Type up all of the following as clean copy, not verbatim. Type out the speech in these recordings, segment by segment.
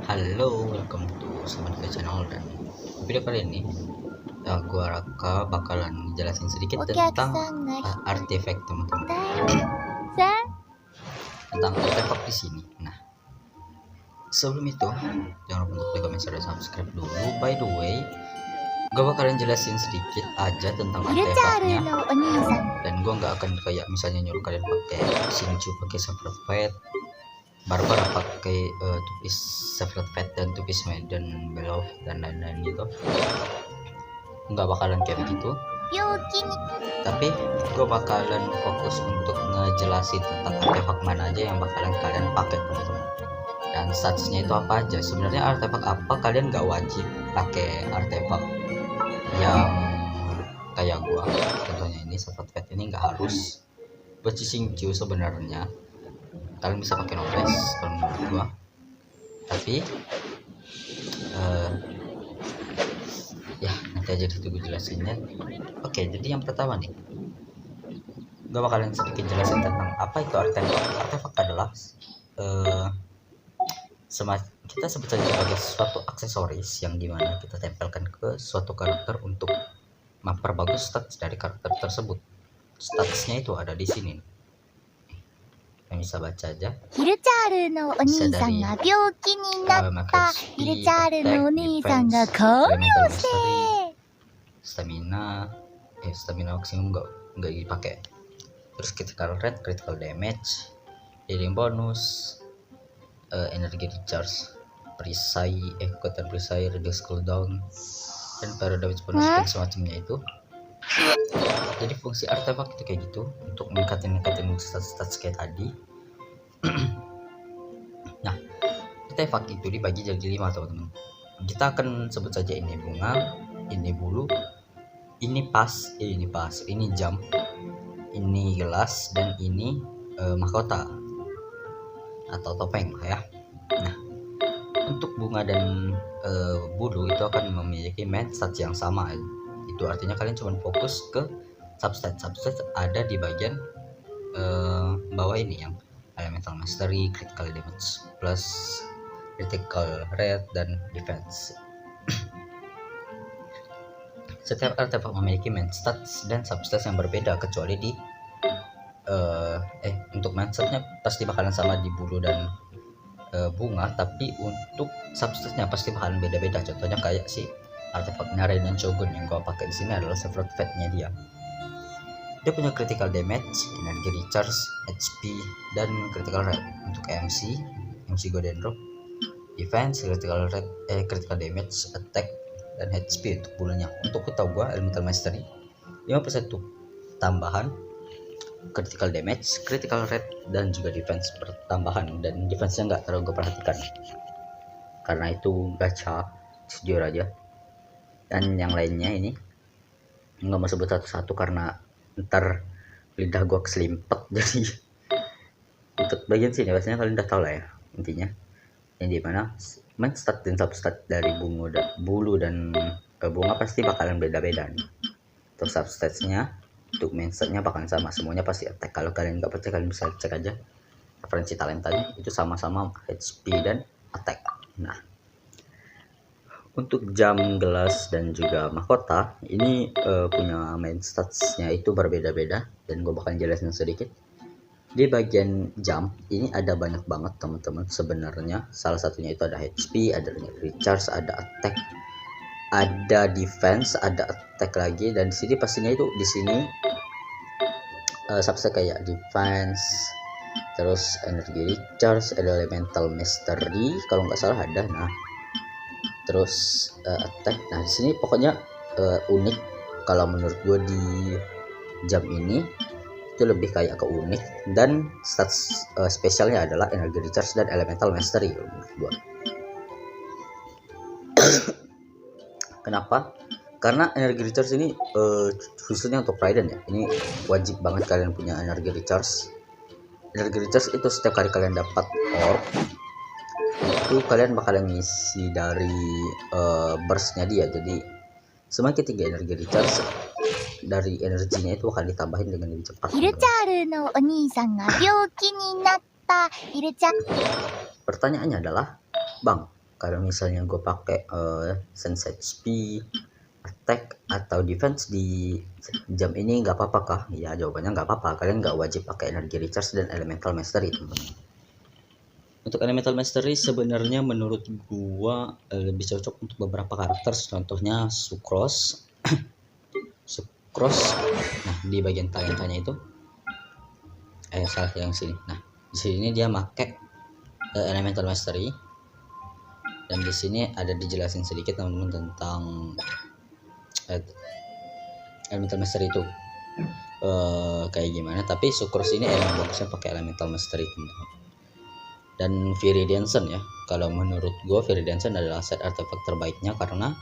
Halo, welcome to Samadika Channel. Dan video kali ini gua Raka bakalan jelasin sedikit tentang artefak teman-teman. Tentang artefak di sini. Nah, sebelum itu jangan lupa untuk like, comment, share, dan subscribe dulu. By the way, gua bakalan jelasin sedikit aja tentang artefaknya. Dan gua nggak akan kayak misalnya nyuruh kalian pakai Xingqiu, pakai Sacred Fate, Barbara pakai tupis Sacred Fate dan tupis Maiden Beloved dan lain-lain gitu. Nggak bakalan kayak begitu, tapi gue bakalan fokus untuk ngejelasin tentang artefak mana aja yang bakalan kalian pakai teman-teman, dan statsnya itu apa aja. Sebenarnya artefak apa kalian nggak wajib pakai artefak yang kayak gua. Contohnya ini Sacred Fate ini nggak harus buat Xingqiu sebenarnya. Kalian bisa pakai Nobles kalau menurut gua, tapi ya nanti aja ditunggu jelasinnya. Oke, jadi yang pertama nih, gua bakalan sedikit jelasin tentang apa itu artefak. Artefak adalah kita sebut saja sebagai suatu aksesoris yang dimana kita tempelkan ke suatu karakter untuk memperbagus stats dari karakter tersebut. Statsnya itu ada di sini. Yang bisa baca aja. Bisa dari stamina maksimum nggak dipakai. Terus critical rate, critical damage, healing bonus, energi recharge, kekuatan perisai, reduce cooldown, dan para damage bonus dan semacamnya itu. Jadi fungsi artefak itu kayak gitu, untuk meningkatin stats kayak tadi. Nah, artefak itu dibagi jadi 5 teman-teman. Kita akan sebut saja ini bunga, ini bulu, ini pas, ini jam, ini gelas, dan ini mahkota atau topeng ya. Nah, untuk bunga dan bulu itu akan memiliki main stats yang sama. Itu artinya kalian cuma fokus ke substats ada di bagian bawah ini, yang elemental mastery, critical damage plus, critical rate, dan defense. Setiap artefak memiliki main stats dan substats yang berbeda, kecuali di untuk main statnya pasti bakalan sama di bulu dan bunga, tapi untuk substatsnya pasti bakalan beda-beda. Contohnya kayak si artefaknya Raiden Shogun yang gua pakai di sini adalah Sacred Fate-nya dia. Dia punya critical damage, energi recharge, HP, dan critical rate. Untuk MC Golden Rock, defense, critical rate, critical damage, attack, dan HP untuk bulunya. Untuk tahu gua elemental mastery 5% tambahan, critical damage, critical rate, dan juga defense pertambahan. Dan defense-nya nggak terlalu gue perhatikan karena itu gacha, jujur aja. Dan yang lainnya ini nggak mau sebut satu-satu karena ntar lidah gue keselimpet. Jadi untuk bagian sini biasanya kalian udah tahu lah ya intinya, yang dimana main stat dan substat dari bulu dan bunga pasti bakalan beda-beda nih. Untuk substatsnya, untuk main statnya bakalan sama, semuanya pasti attack. Kalau kalian nggak percaya kalian bisa cek aja referensi talentanya, itu sama-sama HP dan attack. Nah, untuk jam, gelas, dan juga mahkota ini punya main statsnya itu berbeda-beda, dan gue bakalan jelasin sedikit. Di bagian jam ini ada banyak banget teman-teman sebenarnya. Salah satunya itu ada HP, ada recharge, ada attack, ada defense, ada attack lagi. Dan di sini pastinya itu di sini subset kayak defense, terus energi recharge, ada elemental mastery kalau nggak salah ada. Nah, terus attack. Nah, di sini pokoknya unik. Kalau menurut gue di jam ini itu lebih kayak ke unik, dan stats spesialnya adalah energi recharge dan elemental mastery menurut gue. Kenapa? Karena energi recharge ini khususnya untuk Raiden ya, ini wajib banget kalian punya energi recharge. Energi recharge itu setiap kali kalian dapat orb itu kalian bakalan ngisi dari burstnya dia. Jadi semakin tinggi energi recharge, dari energinya itu akan ditambahin dengan lebih cepat. Pertanyaannya adalah, Bang, kalau misalnya gue pakai sense HP, attack atau defense di jam ini nggak apa-apa kah? Ya jawabannya nggak apa-apa, kalian nggak wajib pakai energi recharge dan elemental mastery teman-teman. Untuk elemental mastery sebenarnya menurut gua lebih cocok untuk beberapa karakter, contohnya Sucrose. Sucrose, nah di bagian talentanya itu salah yang sini. Nah di sini dia pakai elemental mastery, dan di sini ada dijelasin sedikit teman-teman tentang elemental mastery itu kayak gimana. Tapi Sucrose ini emang bagusnya pakai elemental mastery teman-teman. Dan Viridianson ya, kalau menurut gue Viridianson adalah set artefak terbaiknya karena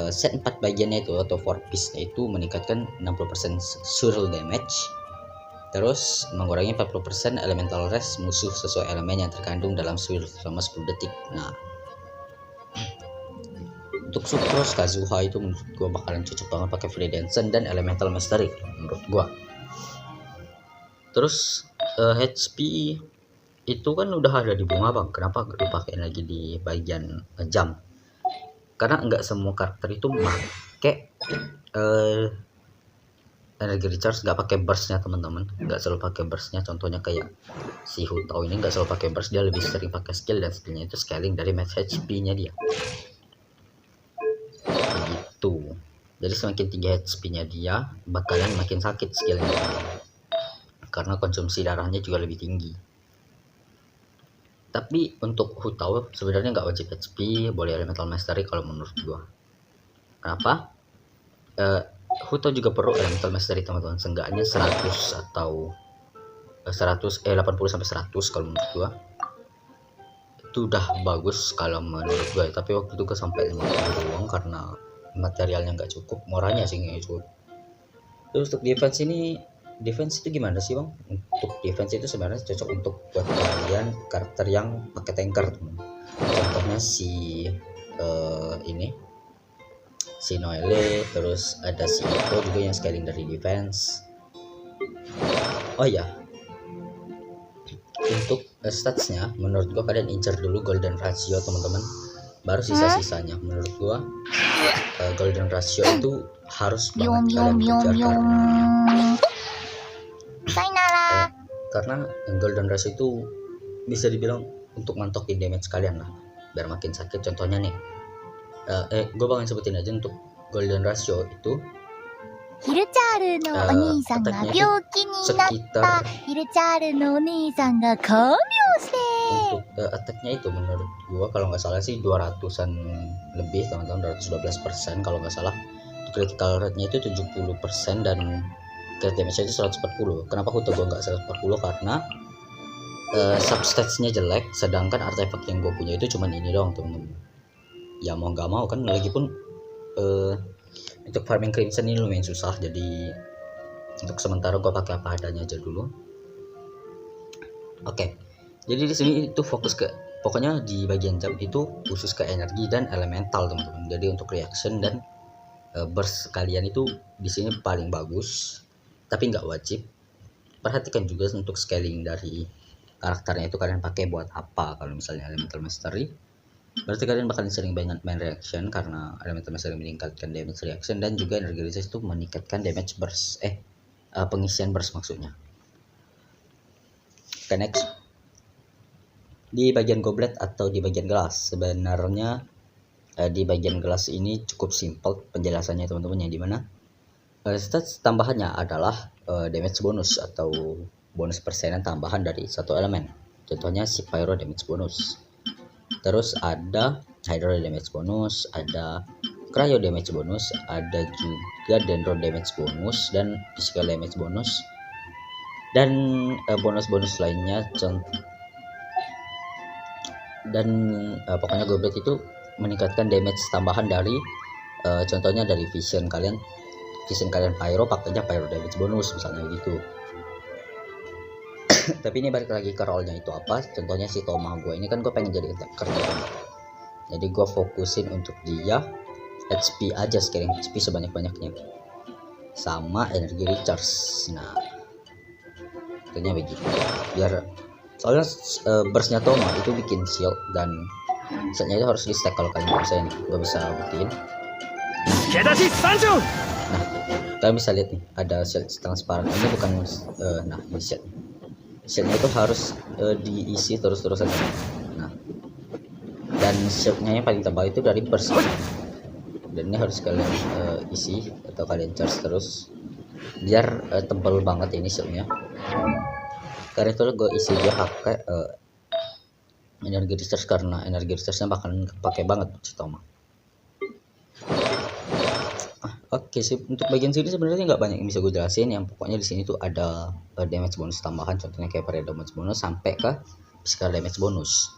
set 4 bagiannya itu atau 4 piece-nya itu meningkatkan 60% swirl damage, terus mengurangi 40% elemental rest musuh sesuai elemen yang terkandung dalam swirl selama 10 detik. Nah untuk Sucrose Kazuha itu menurut gue bakalan cocok banget pakai Viridianson dan elemental mastery menurut gue. Terus HP itu kan udah ada di bunga bang, kenapa gak dipakai lagi di bagian jam? Karena nggak semua karakter itu pakai energi recharge, nggak pakai burstnya teman-teman, nggak selalu pakai burstnya. Contohnya kayak si Hutao ini nggak selalu pakai burst, dia lebih sering pakai skill, dan skillnya itu scaling dari max HP-nya dia gitu. Jadi semakin tinggi HP-nya dia bakalan makin sakit skillnya karena konsumsi darahnya juga lebih tinggi. Tapi untuk Hutao sebenarnya nggak wajib HP, boleh elemental mastery kalau menurut gua. Kenapa? Hutao juga perlu elemental mastery teman-teman, seenggaknya 100 atau 80 sampai 100 kalau menurut gua. Itu udah bagus kalau menurut gua, tapi waktu itu gua sampai 50 doang karena materialnya nggak cukup, moralnya sih nggak cukup. Terus untuk defense itu gimana sih bang? Untuk defense itu sebenarnya cocok untuk buat kalian karakter yang pakai tanker teman. Contohnya si si Noelle, terus ada si Ito juga yang scaling dari defense. Oh ya, untuk statsnya menurut gua kalian incer dulu golden ratio teman-teman, baru sisa-sisanya. Menurut gua golden ratio itu harus banget kalian kejar karena golden ratio itu bisa dibilang untuk mantokin damage kalian lah biar makin sakit. Contohnya nih gue bakal sebutin aja untuk golden ratio itu attack-nya itu sekitar untuk attack-nya itu menurut gue kalau nggak salah sih 200-an lebih teman-teman, 212% kalau nggak salah. Critical rate-nya itu 70% dan crit damage-nya itu 140. Kenapa Hutao gue nggak 140? Karena substats-nya jelek, sedangkan artefak yang gue punya itu cuman ini doang teman-teman. Ya mau nggak mau kan, lagi pun untuk farming crimson ini lumayan susah, jadi untuk sementara gue pakai apa adanya aja dulu. Oke, jadi di sini itu fokus ke, pokoknya di bagian jam itu khusus ke energi dan elemental teman-teman. Jadi untuk reaction dan burst kalian itu di sini paling bagus, tapi nggak wajib. Perhatikan juga untuk scaling dari karakternya itu kalian pakai buat apa. Kalau misalnya elemental mastery, berarti kalian bakalan sering banget main reaction karena elemental mastery meningkatkan damage reaction, dan juga energi recharge itu meningkatkan damage burst, pengisian burst maksudnya. Oke, next. Di bagian goblet atau di bagian gelas, sebenarnya di bagian gelas ini cukup simpel penjelasannya teman-teman, yang dimana stats tambahannya adalah damage bonus atau bonus persenan tambahan dari satu elemen. Contohnya si pyro damage bonus, terus ada hydro damage bonus, ada cryo damage bonus, ada juga dendro damage bonus dan physical damage bonus, dan bonus-bonus lainnya. Dan pokoknya goblet itu meningkatkan damage tambahan dari contohnya dari vision kalian pyro, pakainya pyro damage bonus misalnya gitu. Tapi ini balik lagi ke role-nya itu apa. Contohnya si Toma gue ini kan gue pengen jadi attacker, jadi gue fokusin untuk dia HP aja, scaling HP sebanyak-banyaknya sama energi recharge. Nah contohnya begitu, biar soalnya burstnya Toma itu bikin shield dan Setnya itu harus di stack kalau kalian bisa ini. Gua bisa buktiin. Nah, kalian bisa lihat nih, ada shield transparan. Ini bukan nah, ini shield. Shieldnya itu harus diisi terus-terusan. Nah, dan shieldnya yang paling tebal itu dari burst. Dan ini harus kalian isi atau kalian charge terus biar tebal banget ini shieldnya. Karena itu gue isi dia pakai energi recharge, karena energi recharge-nya bakalan kepake banget Toma. Oke sih, untuk bagian sini sebenarnya nggak banyak yang bisa gue jelasin. Yang pokoknya di sini tuh ada damage bonus tambahan, contohnya kayak pada damage bonus sampai ke physical damage bonus.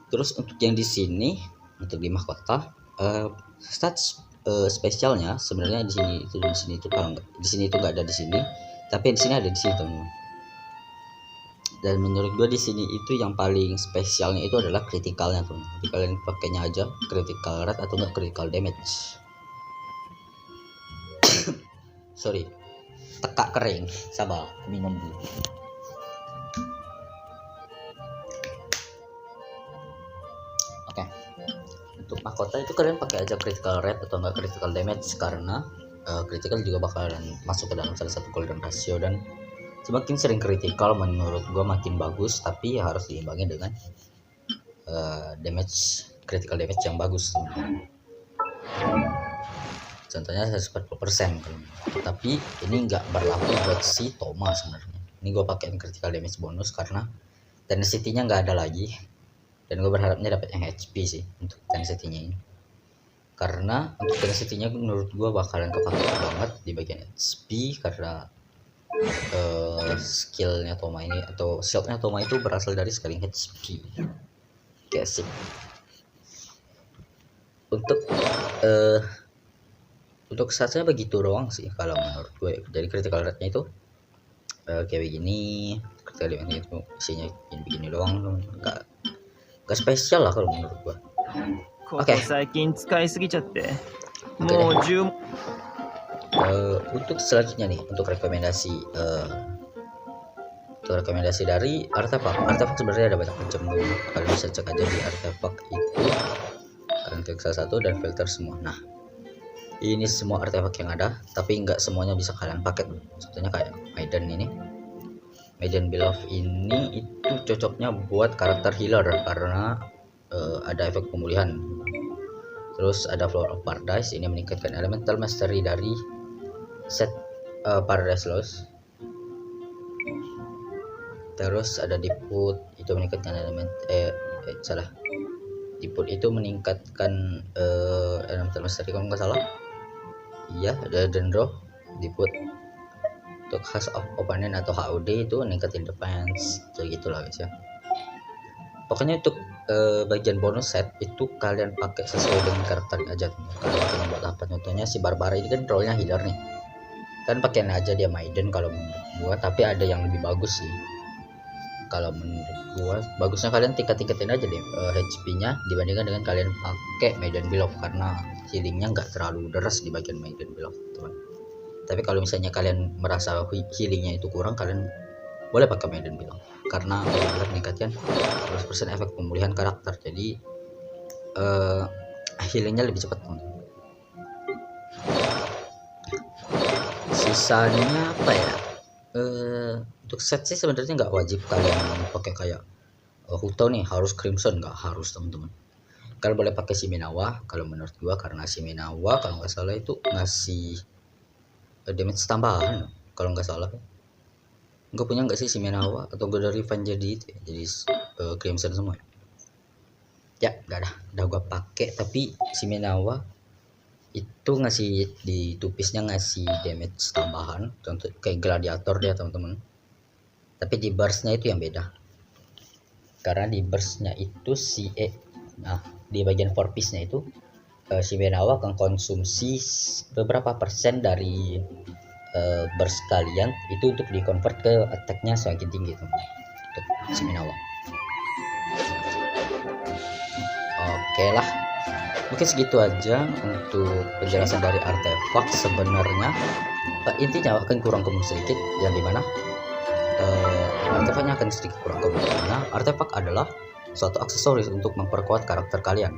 Terus untuk yang di sini untuk di mahkota stats spesialnya sebenarnya di sini itu kalau di sini itu nggak ada di sini, tapi di sini ada di sini teman-teman. Dan menurut gue di sini itu yang paling spesialnya itu adalah kritikalnya tuh. Jadi kalian pakainya aja critical rate atau enggak critical damage. Sorry, tekak kering, sabar, minum dulu. Oke, untuk mahkota itu kalian pakai aja critical rate atau enggak critical damage, karena critical juga bakalan masuk ke dalam salah satu golden ratio, dan semakin sering critical menurut gua makin bagus, tapi ya harus diimbangi dengan damage, critical damage yang bagus. Contohnya 140% kalau, tapi ini nggak berlaku buat si Toma sebenarnya. Ini gue pakein critical damage bonus karena density-nya nggak ada lagi, dan gue berharapnya dapat yang HP sih untuk density-nya ini, karena untuk density-nya menurut gue bakalan kepake banget di bagian HP, karena skillnya Toma ini atau shieldnya Toma itu berasal dari scaling HP. Oke, sip. Untuk saatnya begitu doang sih kalau menurut gue. Jadi critical rate-nya itu kayak begini, critical damage itu isinya begini doang, nggak spesial lah kalau menurut gue. Oke. Untuk selanjutnya nih, untuk rekomendasi dari artefak sebenarnya ada banyak macam tuh. Kalian bisa cek aja di artefak itu, kalian klik salah satu dan filter semua. Nah, ini semua artefak yang ada, tapi nggak semuanya bisa kalian pakai. Contohnya kayak Maiden ini, Maiden Beloved ini itu cocoknya buat karakter healer karena ada efek pemulihan. Terus ada Flower of Paradise, ini meningkatkan elemental mastery dari set Paradise Lost. Terus ada Deepwood, itu meningkatkan Deepwood itu meningkatkan elemental mastery kalau nggak salah. Iya, ada Dendro, Deepwood. Untuk House of Opponent atau HOD itu meningkatin defense, gitu lah guys ya. Pokoknya untuk bagian bonus set itu kalian pakai sesuai dengan karakter aja. Kalau pakai buat apa, contohnya si Barbara ini kan role-nya healer nih, kan pakein aja dia Maiden kalau menurut gua, tapi ada yang lebih bagus sih. Kalau menurut gua bagusnya kalian tingkatin aja deh HP-nya dibandingkan dengan kalian pakai Maiden Beloved, karena healingnya nggak terlalu deras di bagian Maiden Beloved teman. Tapi kalau misalnya kalian merasa healingnya itu kurang, kalian boleh pakai Maiden Beloved karena benar-benar meningkatkan 100% efek pemulihan karakter. Jadi healingnya lebih cepat teman. Sisanya apa ya? Untuk set sih sebenarnya nggak wajib kalian pakai kayak Huto nih harus Crimson, nggak harus teman-teman. Kalian boleh pakai Shimenawa kalau menurut gua, karena Shimenawa kalau nggak salah itu ngasih damage tambahan kalau nggak salah. Nggak punya nggak sih Shimenawa, atau gue dari Van jadi Crimson semua ya? Nggak ada, udah gua pakai. Tapi Shimenawa itu ngasih di tupisnya ngasih damage tambahan, contoh kayak gladiator dia teman-teman. Tapi di burstnya itu yang beda, karena di burstnya itu nah di bagian 4 piece-nya itu Shimenawa akan konsumsi beberapa persen dari burst kalian itu untuk di convert ke attack-nya semakin tinggi teman, untuk Shimenawa. Oke lah, mungkin segitu aja untuk penjelasan dari artefak. Sebenarnya intinya akan kurang komun sedikit, yang dimana artefaknya akan sedikit kurang komun. Karena artefak adalah suatu aksesoris untuk memperkuat karakter kalian.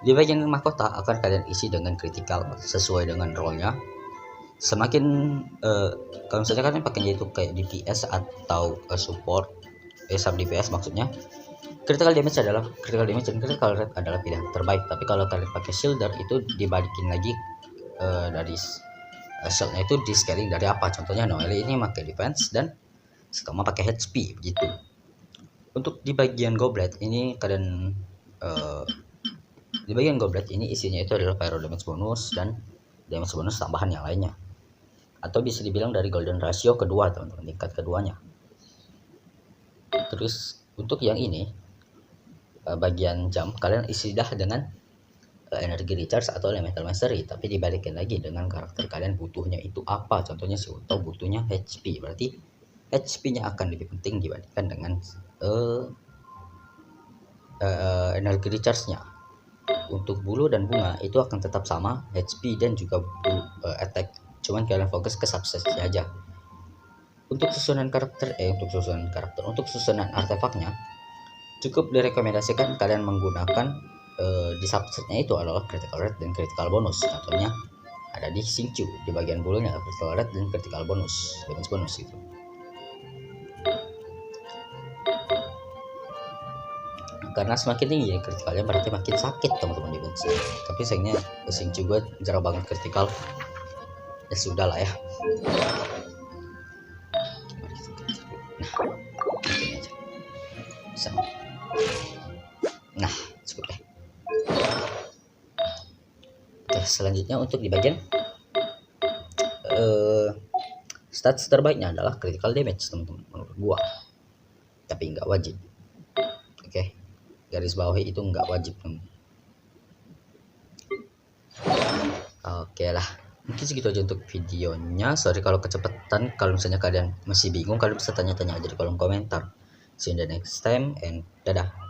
Di bagian mahkota akan kalian isi dengan critical sesuai dengan role-nya. Semakin kalau misalnya kalian pakainya itu kayak DPS atau support, sub DPS maksudnya, critical damage dan critical rate adalah pilihan terbaik. Tapi kalau kalian pakai shielder itu dibalikin lagi dari shieldnya itu di scaling dari apa. Contohnya Noelle ini pakai defense dan Skama pakai HP begitu. Untuk di bagian goblet ini kalian di bagian goblet ini isinya itu adalah pyro damage bonus dan damage bonus tambahan yang lainnya, atau bisa dibilang dari golden ratio kedua teman-teman, tingkat keduanya. Terus untuk yang ini bagian jam kalian isi dah dengan energi recharge atau elemental mastery, tapi dibalikin lagi dengan karakter kalian butuhnya itu apa. Contohnya si Uto butuhnya HP, berarti HP-nya akan lebih penting dibandingkan dengan energi recharge-nya. Untuk bulu dan bunga itu akan tetap sama HP dan juga attack, cuman kalian fokus ke subset aja. Untuk susunan karakter untuk susunan artefaknya cukup direkomendasikan kalian menggunakan di subsetnya itu adalah critical rate dan critical bonus. Contohnya ada di Xingqiu, di bagian bulunya critical rate dan critical bonus, damage bonus itu. Karena semakin tinggi kritikalnya berarti makin sakit teman-teman di bench. Tapi sayangnya Xingqiu juga jarang banget kritikal. Ya sudah lah ya. Nah, cukup deh. Oke, selanjutnya untuk di bagian stats terbaiknya adalah critical damage teman-teman menurut gua. Tapi nggak wajib. Oke. Garis bawahi itu nggak wajib. Oke lah, mungkin segitu aja untuk videonya. Sorry kalau kecepatan. Kalau misalnya kalian masih bingung, kalian bisa tanya-tanya aja di kolom komentar. See you in the next time and dadah.